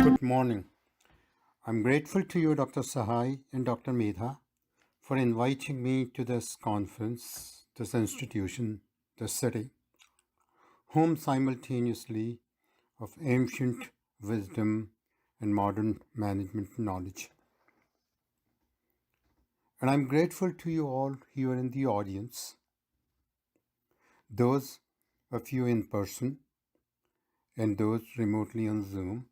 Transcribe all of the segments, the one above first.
Good morning. I'm grateful to you, Dr. Sahai and Dr. Medha, for inviting me to this conference, this institution, this city, home simultaneously of ancient wisdom and modern management knowledge. And I'm grateful to you all here in the audience, those of you in person and those remotely on Zoom,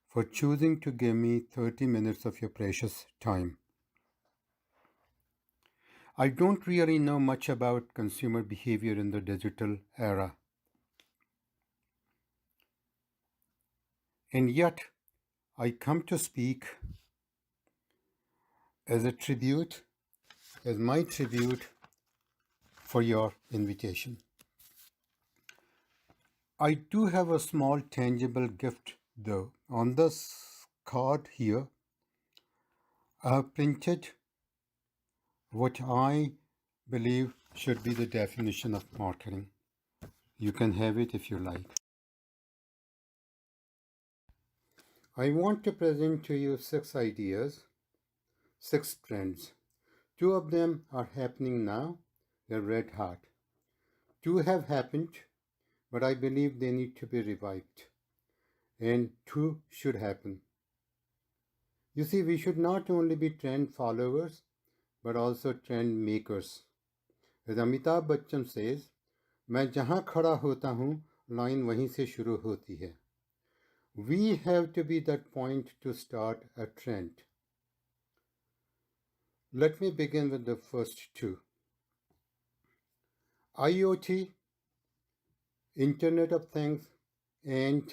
for choosing to give me 30 minutes of your precious time. I don't really know much about consumer behavior in the digital era. And yet, I come to speak as a tribute, as my tribute for your invitation. I do have a small tangible gift though. On this card here, I have printed what I believe should be the definition of marketing. You can have it if you like. I want to present to you 6 ideas, 6 trends. 2 of them are happening now, they're red hot. 2 have happened, but I believe they need to be revived. And 2 should happen. You see, we should not only be trend followers, but also trend makers. As Amitabh Bachchan says, मैं जहाँ खड़ा होता हूँ line वहीं से शुरू होती है. We have to be that point to start a trend. Let me begin with the first 2. IoT, Internet of Things, and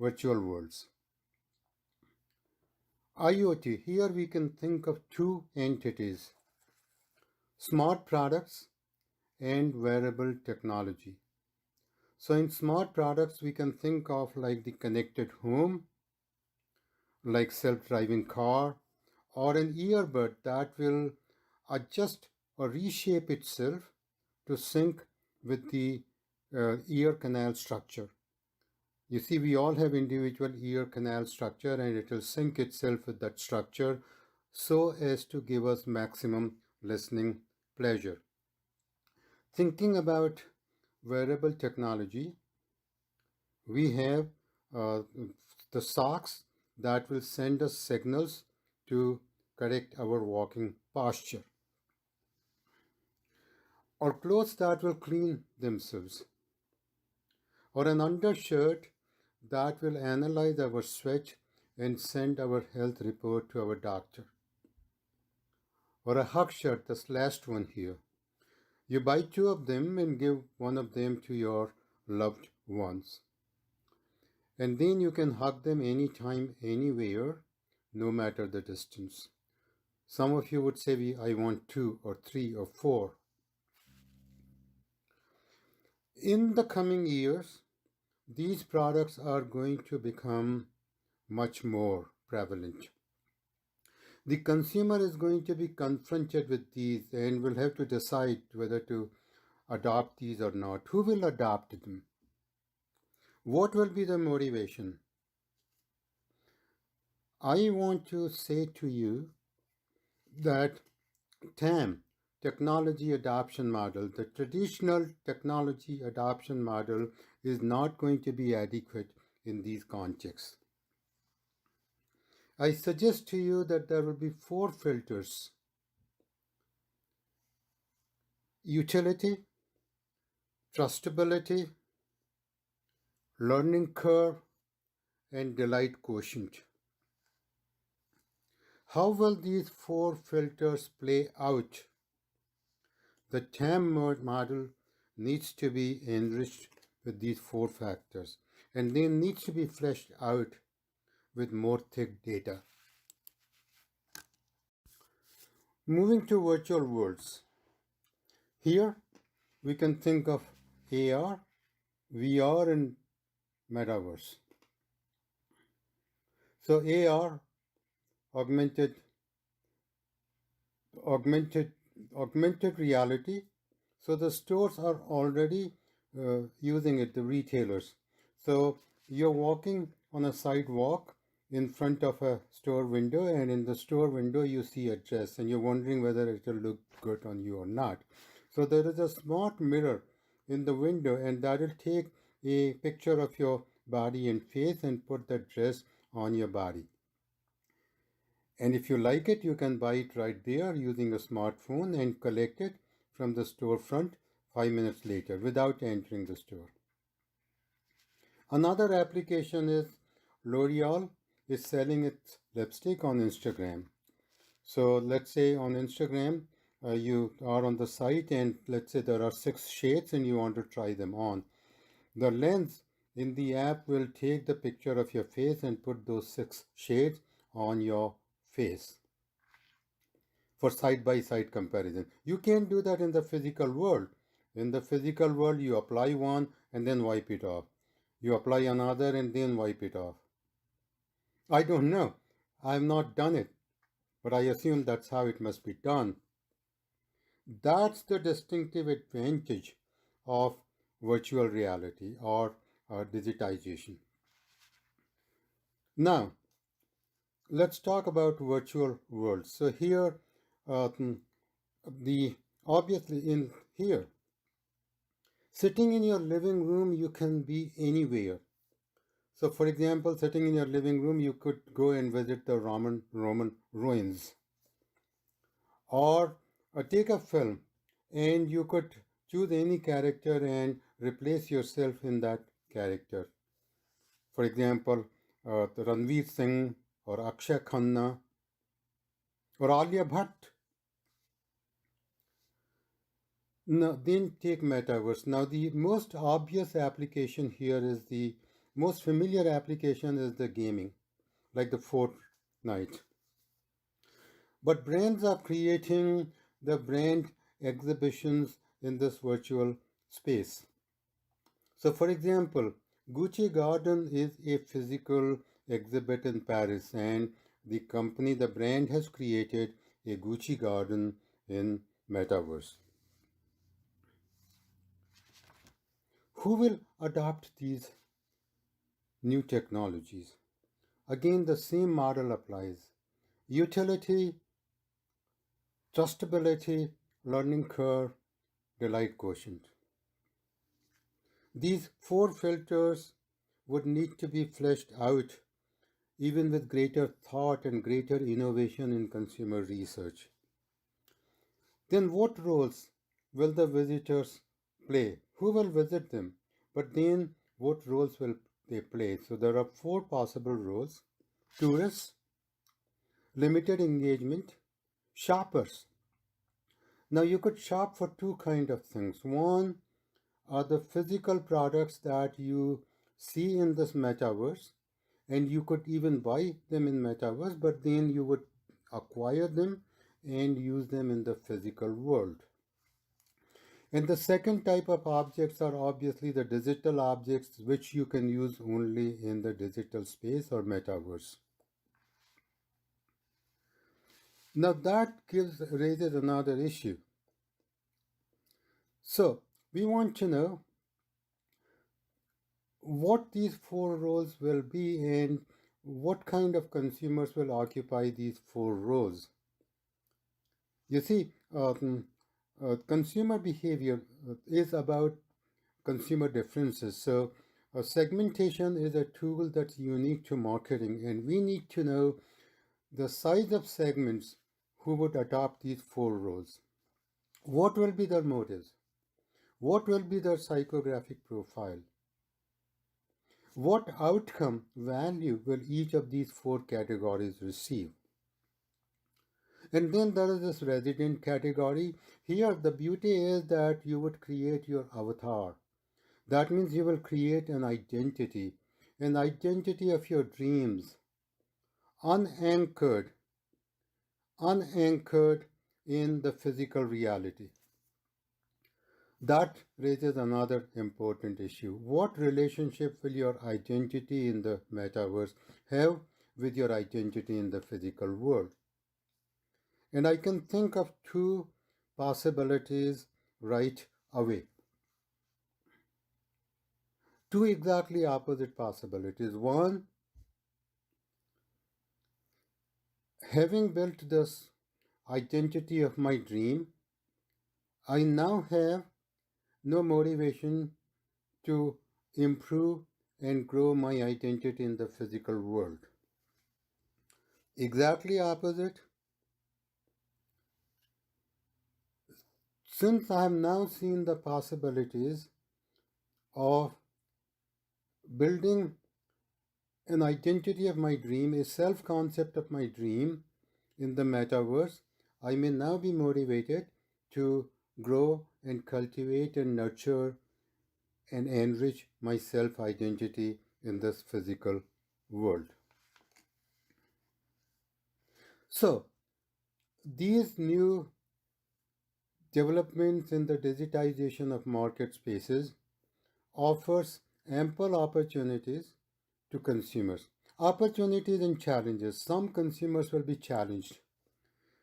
virtual worlds. IoT, here we can think of 2 entities, smart products and wearable technology. So in smart products, we can think of like the connected home, like self-driving car, or an earbud that will adjust or reshape itself to sync with the ear canal structure. You see, we all have individual ear canal structure and it will sync itself with that structure so as to give us maximum listening pleasure. Thinking about wearable technology, we have the socks that will send us signals to correct our walking posture, or clothes that will clean themselves, or an undershirt that will analyze our sweat and send our health report to our doctor, or a hug shirt, this last one here. You buy 2 of them and give one of them to your loved ones. And then you can hug them anytime, anywhere, no matter the distance. Some of you would say, I want 2 or 3 or 4. In the coming years, these products are going to become much more prevalent. The consumer is going to be confronted with these and will have to decide whether to adopt these or not. Who will adopt them? What will be the motivation? I want to say to you that TAM, technology adoption model, the traditional technology adoption model is not going to be adequate in these contexts. I suggest to you that there will be 4 filters: utility, trustability, learning curve, and delight quotient. How will these 4 filters play out? The TAM model needs to be enriched with these 4 factors, and then needs to be fleshed out with more thick data. Moving to virtual worlds. Here we can think of AR, VR, and metaverse. So AR, augmented reality. So the stores are already using it, the retailers. So you're walking on a sidewalk in front of a store window, and in the store window you see a dress and you're wondering whether it will look good on you or not. So there is a smart mirror in the window, and that will take a picture of your body and face and put the dress on your body. And if you like it, you can buy it right there using a smartphone and collect it from the storefront 5 minutes later without entering the store. Another application is L'Oreal is selling its lipstick on Instagram. So let's say on Instagram, you are on the site and let's say there are 6 shades and you want to try them on. The lens in the app will take the picture of your face and put those 6 shades on your face for side-by-side comparison. You can't do that in the physical world. In the physical world, you apply one and then wipe it off. You apply another and then wipe it off. I don't know. I've not done it, but I assume that's how it must be done. That's the distinctive advantage of virtual reality or digitization. Now, let's talk about virtual worlds. So here, the obviously in here, sitting in your living room, you can be anywhere. So, for example, sitting in your living room, you could go and visit the Roman ruins, or take a film, and you could choose any character and replace yourself in that character. For example, Ranveer Singh or Akshay Khanna or Alia Bhatt. Now, then take metaverse. Now, the most obvious application here is the most familiar application is the gaming, like the Fortnite. But brands are creating the brand exhibitions in this virtual space. So, for example, Gucci Garden is a physical exhibit in Paris, and the company, the brand has created a Gucci Garden in Metaverse. Who will adopt these new technologies? Again, the same model applies. Utility, trustability, learning curve, delight quotient. These 4 filters would need to be fleshed out even with greater thought and greater innovation in consumer research. Then what roles will the visitors play? Who will visit them? But then what roles will they play? So there are 4 possible roles: tourists, limited engagement, shoppers. Now you could shop for 2 kinds of things. One are the physical products that you see in this metaverse, and you could even buy them in metaverse, but then you would acquire them and use them in the physical world. And the second type of objects are obviously the digital objects, which you can use only in the digital space or metaverse. Now that raises another issue. So we want to know what these 4 roles will be and what kind of consumers will occupy these 4 roles. You see, consumer behavior is about consumer differences. So segmentation is a tool that's unique to marketing, and we need to know the size of segments who would adopt these 4 roles. What will be their motives? What will be their psychographic profile? What outcome value will each of these 4 categories receive? And then there is this resident category. Here, the beauty is that you would create your avatar. That means you will create an identity of your dreams, unanchored in the physical reality. That raises another important issue. What relationship will your identity in the metaverse have with your identity in the physical world? And I can think of 2 possibilities right away. 2 exactly opposite possibilities. One, Having built this identity of my dream, I now have no motivation to improve and grow my identity in the physical world. Exactly opposite, since I have now seen the possibilities of building an identity of my dream, a self concept of my dream in the metaverse, I may now be motivated to grow and cultivate and nurture and enrich my self identity in this physical world. So, these new developments in the digitization of market spaces offers ample opportunities to consumers. Opportunities and challenges. Some consumers will be challenged,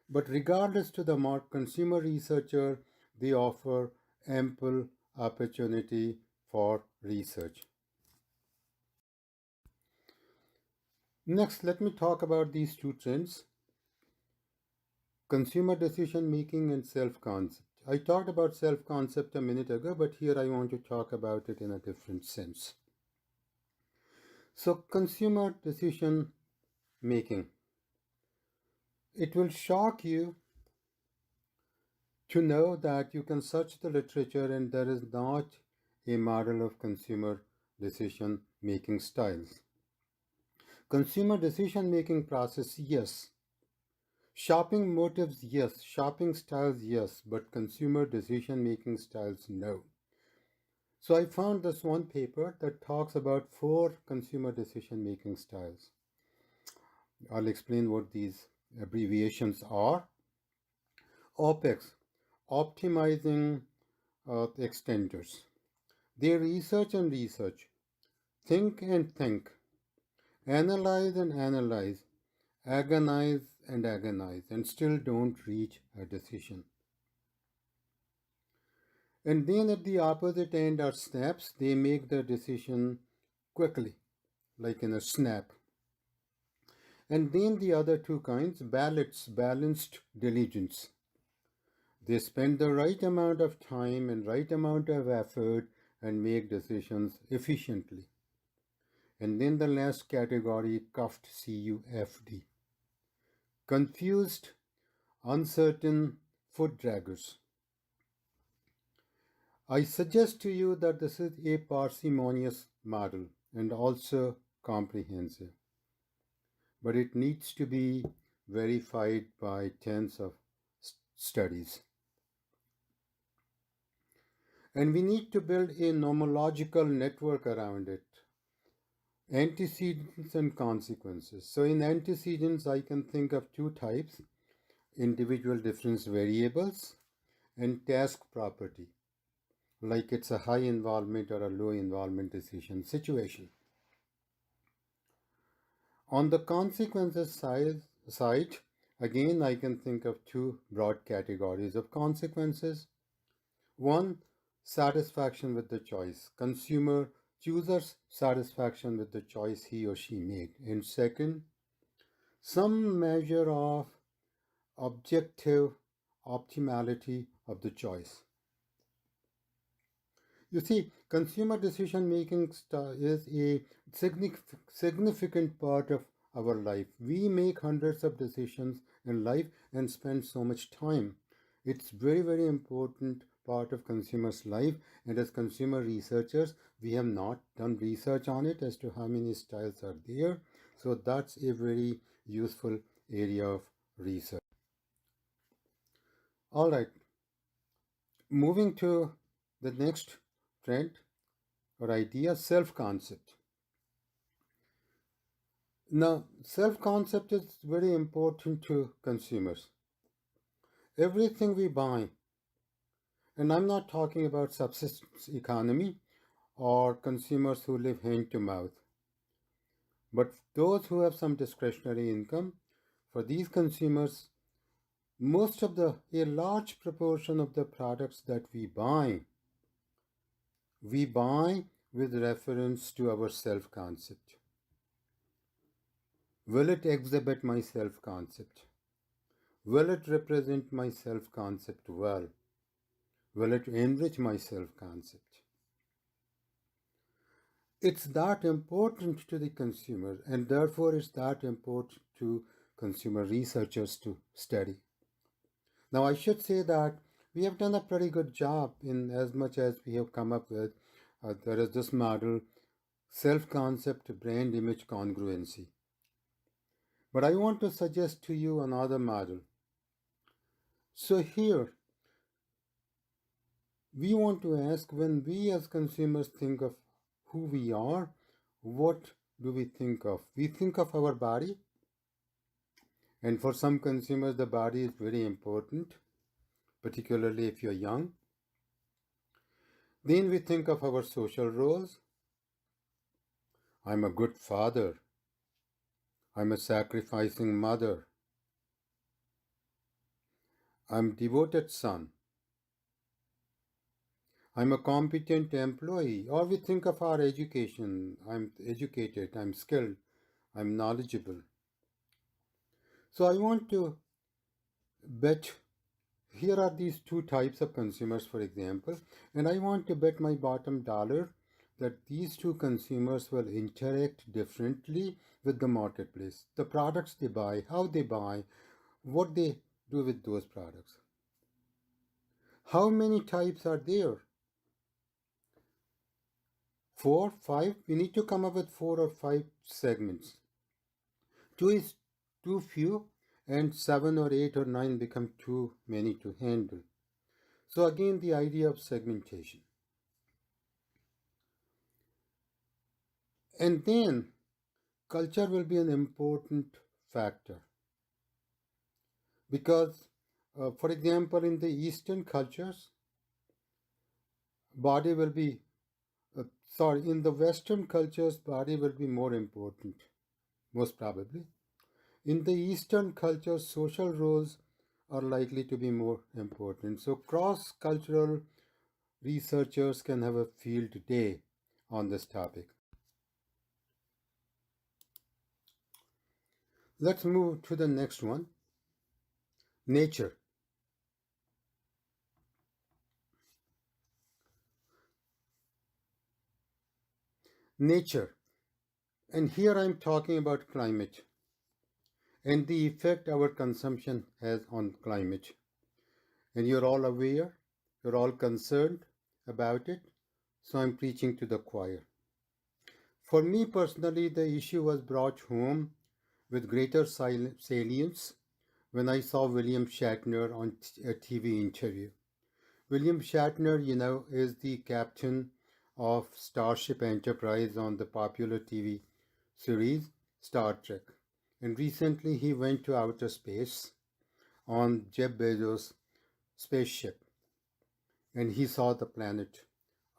but regardless to the consumer researcher, they offer ample opportunity for research. Next, let me talk about these two trends: consumer decision making and self concept. I talked about self concept a minute ago, but here I want to talk about it in a different sense. So, consumer decision making. It will shock you to know that you can search the literature and there is not a model of consumer decision making styles. Consumer decision making process, yes. Shopping motives, yes. Shopping styles, yes. But consumer decision making styles, no. So I found this one paper that talks about 4 consumer decision making styles. I'll explain what these abbreviations are. OPEX, optimizing extenders. They research and research, think and think, analyze and analyze, agonize, and still don't reach a decision. And then at the opposite end are snaps. They make the decision quickly, like in a snap. And then the other two kinds, balanced diligence. They spend the right amount of time and right amount of effort and make decisions efficiently. And then the last category, cuffed, CUFD. Confused, uncertain foot draggers. I suggest to you that this is a parsimonious model and also comprehensive, but it needs to be verified by tens of studies. And we need to build a nomological network around it. Antecedents and consequences. So in antecedents, I can think of 2 types: individual difference variables and task property, like it's a high involvement or a low involvement decision situation. On the consequences side, again, I can think of 2 broad categories of consequences. One, satisfaction with the choice. Choosers' satisfaction with the choice he or she made. And second, some measure of objective optimality of the choice. You see, consumer decision making is a significant part of our life. We make hundreds of decisions in life and spend so much time. It's very, very important part of consumers' life, and as consumer researchers, we have not done research on it as to how many styles are there. So that's a very useful area of research. All right, moving to the next trend or idea, self-concept. Now, self-concept is very important to consumers. Everything we buy, and I'm not talking about subsistence economy or consumers who live hand to mouth, but those who have some discretionary income, for these consumers, a large proportion of the products that we buy with reference to our self-concept. Will it exhibit my self concept? Will it represent my self concept well? Will it enrich my self concept? It's that important to the consumer, and therefore it's that important to consumer researchers to study. Now, I should say that we have done a pretty good job in as much as we have come up with. There is this model, self concept brand image congruency. But I want to suggest to you another model. So, here we want to ask, when we as consumers think of who we are, what do we think of? We think of our body, and for some consumers, the body is very important, particularly if you're young. Then we think of our social roles. I'm a good father. I'm a sacrificing mother. I'm a devoted son. I'm a competent employee. Or we think of our education. I'm educated, I'm skilled, I'm knowledgeable. So I want to bet, here are these two types of consumers, for example, and I want to bet my bottom dollar that these two consumers will interact differently with the marketplace. The products they buy, how they buy, what they do with those products. How many types are there? 4, 5? We need to come up with 4 or 5 segments. 2 is too few, and 7 or 8 or 9 become too many to handle. So again, the idea of segmentation. And then culture will be an important factor, because for example, in the Eastern cultures, body will be in the Western cultures, body will be more important, most probably. In the Eastern cultures, social roles are likely to be more important. So cross-cultural researchers can have a field day on this topic. Let's move to the next one, nature. Nature. And here I'm talking about climate and the effect our consumption has on climate. And you're all aware, you're all concerned about it, so I'm preaching to the choir. For me personally, the issue was brought home with greater salience when I saw William Shatner on a TV interview. William Shatner, is the captain of Starship Enterprise on the popular TV series Star Trek. And recently he went to outer space on Jeff Bezos' spaceship, and he saw the planet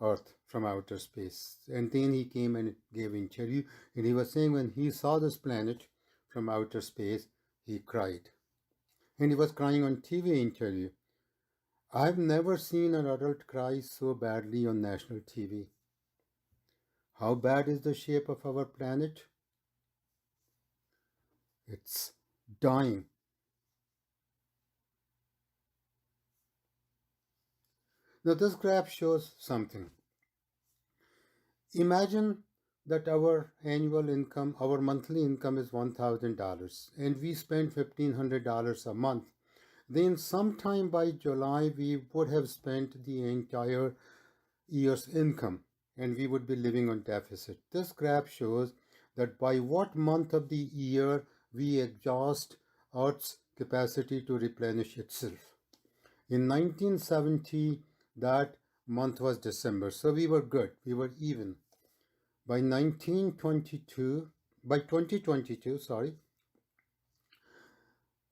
Earth from outer space. And then he came and gave an interview, and he was saying when he saw this planet from outer space, he cried. And he was crying on TV interview. I've never seen an adult cry so badly on national TV. How bad is the shape of our planet? It's dying. Now this graph shows something. Imagine that our annual income, our monthly income is $1,000, and we spend $1,500 a month. Then sometime by July, we would have spent the entire year's income, and we would be living on deficit. This graph shows that by what month of the year we exhaust Earth's capacity to replenish itself. In 1970, that month was December, so we were good, we were even. By 2022,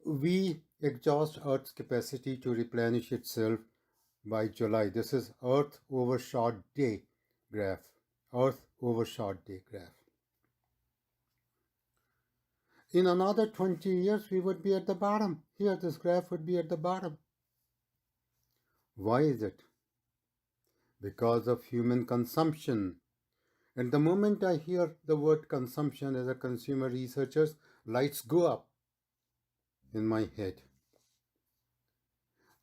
we exhaust Earth's capacity to replenish itself by July. This is Earth overshot day graph. Earth overshot day graph. In another 20 years, we would be at the bottom. Here, this graph would be at the bottom. Why is it? Because of human consumption. And the moment I hear the word consumption as a consumer researcher, lights go up in my head.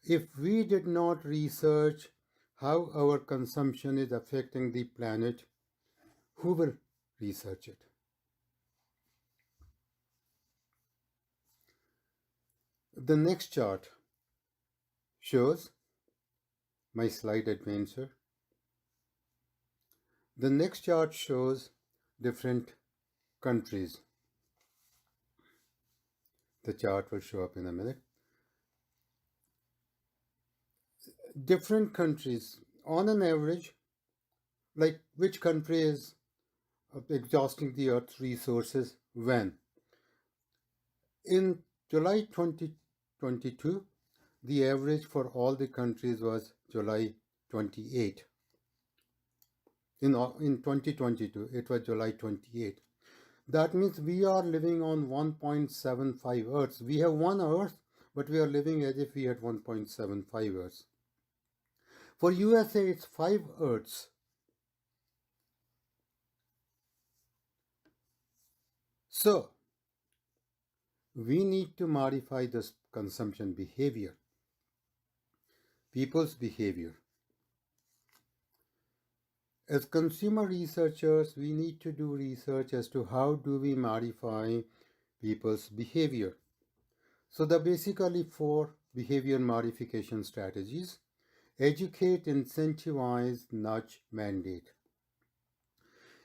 If we did not research how our consumption is affecting the planet, who will research it? The next chart shows my slide advancer. The next chart shows different countries. The chart will show up in a minute. Different countries, on an average, like which country is exhausting the Earth's resources when? In July 2022, the average for all the countries was July 28. In 2022, it was July 28. That means we are living on 1.75 Earths. We have one Earth, but we are living as if we had 1.75 Earths. For USA, it's 5 Earths. So, we need to modify this consumption behavior, people's behavior. As consumer researchers, we need to do research as to how do we modify people's behavior. So there are basically 4 behavior modification strategies: educate, incentivize, nudge, mandate.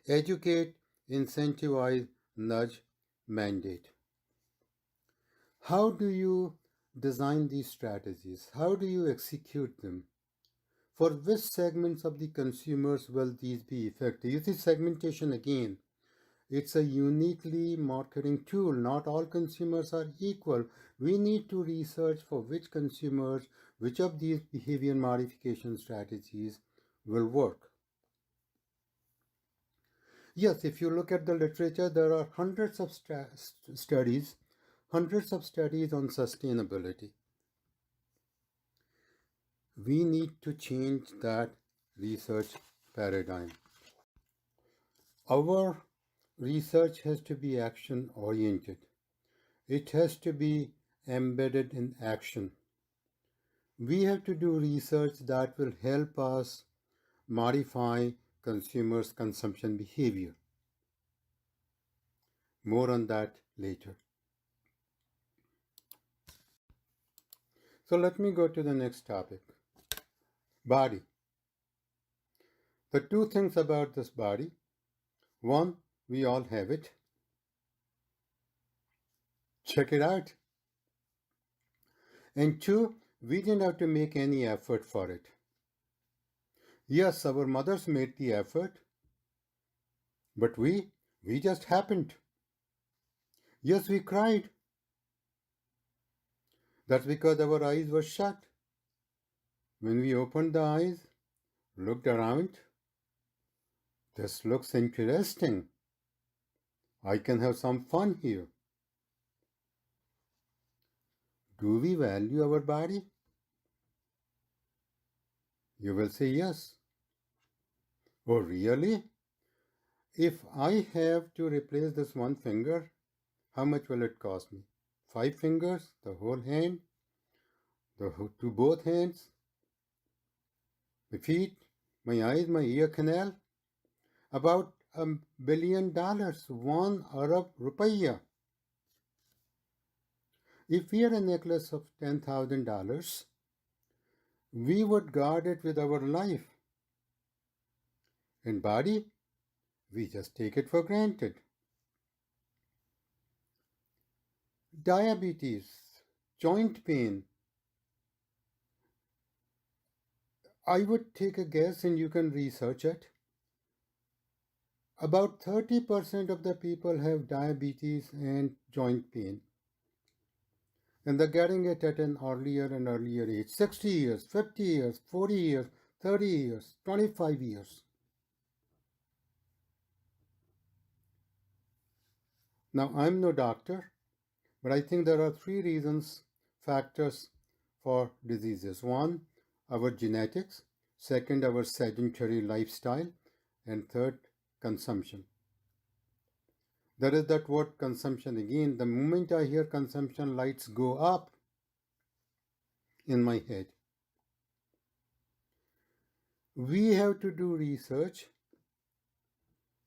Educate, incentivize, nudge, mandate. How do you design these strategies? How do you execute them? For which segments of the consumers will these be effective? You see, segmentation again. It's a uniquely marketing tool. Not all consumers are equal. We need to research for which consumers, which of these behavior modification strategies will work. Yes, if you look at the literature, there are hundreds of studies on sustainability. We need to change that research paradigm. Our research has to be action oriented. It has to be embedded in action. We have to do research that will help us modify consumers' consumption behavior. More on that later. So let me go to the next topic. Body. The 2 things about this body. 1, we all have it. Check it out. And 2, we didn't have to make any effort for it. Yes, our mothers made the effort, but we just happened. Yes, we cried. That's because our eyes were shut. When we opened the eyes, looked around, this looks interesting. I can have some fun here. Do we value our body? You will say yes. Oh, really? If I have to replace this one finger, how much will it cost me? 5 fingers, the whole hand, to both hands, my feet, my eyes, my ear canal? About $1 billion, 1 Arab Rupiah. If we had a necklace of $10,000, we would guard it with our life. In body, we just take it for granted. Diabetes, joint pain. I would take a guess, and you can research it. About 30% of the people have diabetes and joint pain. And they're getting it at an earlier and earlier age. 60 years, 50 years, 40 years, 30 years, 25 years. Now, I'm no doctor, but I think there are 3 factors for diseases. 1, our genetics. 2, our sedentary lifestyle. And 3, consumption. There is that word consumption again. The moment I hear consumption, lights go up in my head. We have to do research,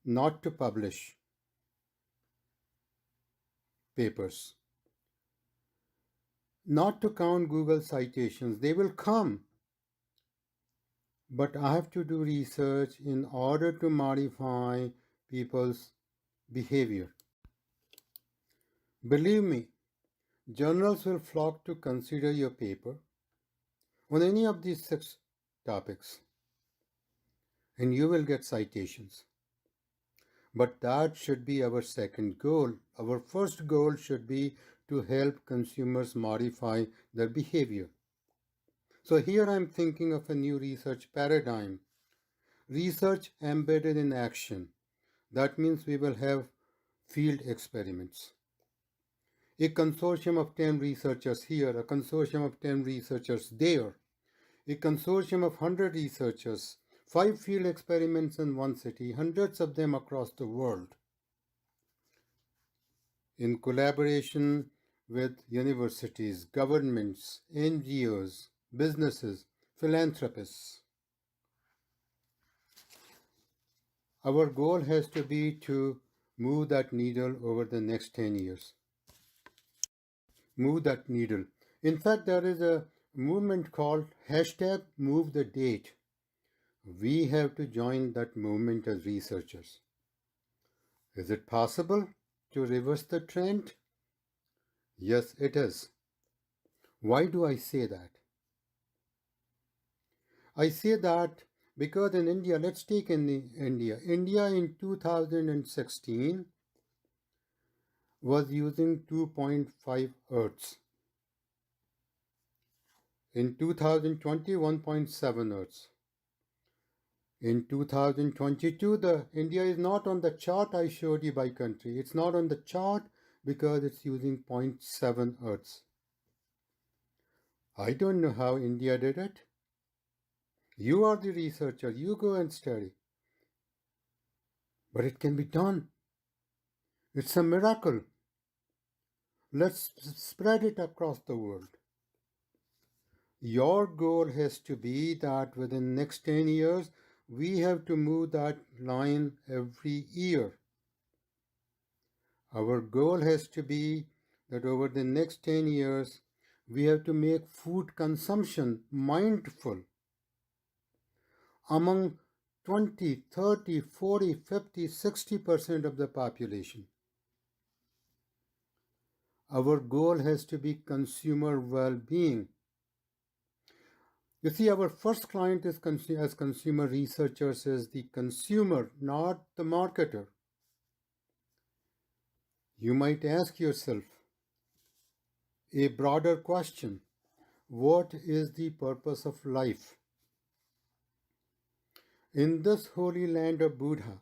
not to publish papers, not to count Google citations. They will come. But I have to do research in order to modify people's behavior. Believe me, journals will flock to consider your paper on any of these 6 topics, and you will get citations. But that should be our second goal. Our first goal should be to help consumers modify their behavior. So here I'm thinking of a new research paradigm. Research embedded in action. That means we will have field experiments. A consortium of 10 researchers here, a consortium of 10 researchers there, a consortium of 100 researchers, 5 field experiments in one city, hundreds of them across the world, in collaboration with universities, governments, NGOs, businesses, philanthropists. Our goal has to be to move that needle over the next 10 years. Move that needle. In fact, there is a movement called hashtag move the date. We have to join that movement as researchers. Is it possible to reverse the trend? Yes, it is. Why do I say that? I say that because in India, let's take India. India in 2016 was using 2.5 Earths. In 2020, 1.7 Earths. In 2022, India is not on the chart I showed you by country. It's not on the chart because it's using 0.7 Earths. I don't know how India did it. You are the researcher. You go and study. But it can be done. It's a miracle. Let's spread it across the world. Your goal has to be that within the next 10 years, we have to move that line every year. Our goal has to be that over the next 10 years, we have to make food consumption mindful among 20, 30, 40, 50, 60% of the population. Our goal has to be consumer well-being. You see, our first client is as consumer researchers is the consumer, not the marketer. You might ask yourself a broader question. What is the purpose of life? In this holy land of Buddha,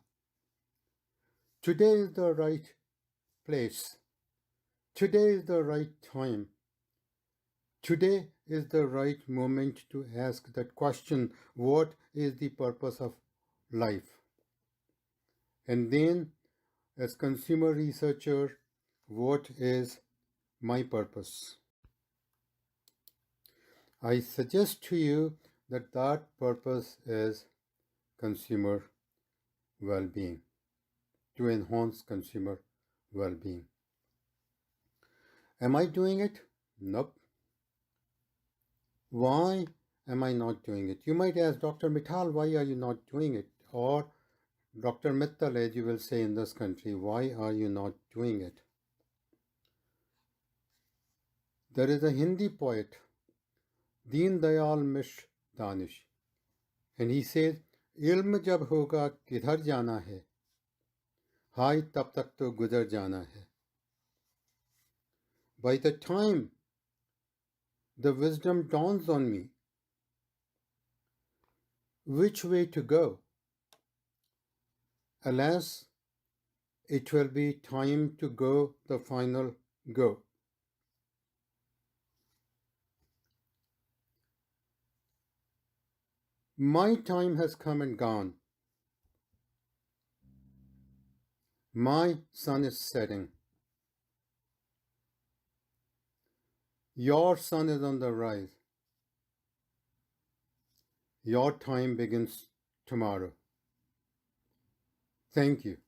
today is the right place. Today is the right time. Today is the right moment to ask that question, what is the purpose of life? And then, as consumer researcher, what is my purpose? I suggest to you that that purpose is consumer well-being, to enhance consumer well-being. Am I doing it? Nope. Why am I not doing it? You might ask, Dr. Mittal, why are you not doing it? Or Dr. Mittal, as you will say in this country, why are you not doing it? There is a Hindi poet, Deen Dayal Mishra Danish, and he says, इल्म जब होगा किधर जाना है, हाय तब तक तो गुजर जाना है. By the time the wisdom dawns on me, which way to go, alas, it will be time to go the final go. My time has come and gone. My sun is setting. Your sun is on the rise. Your time begins tomorrow. Thank you.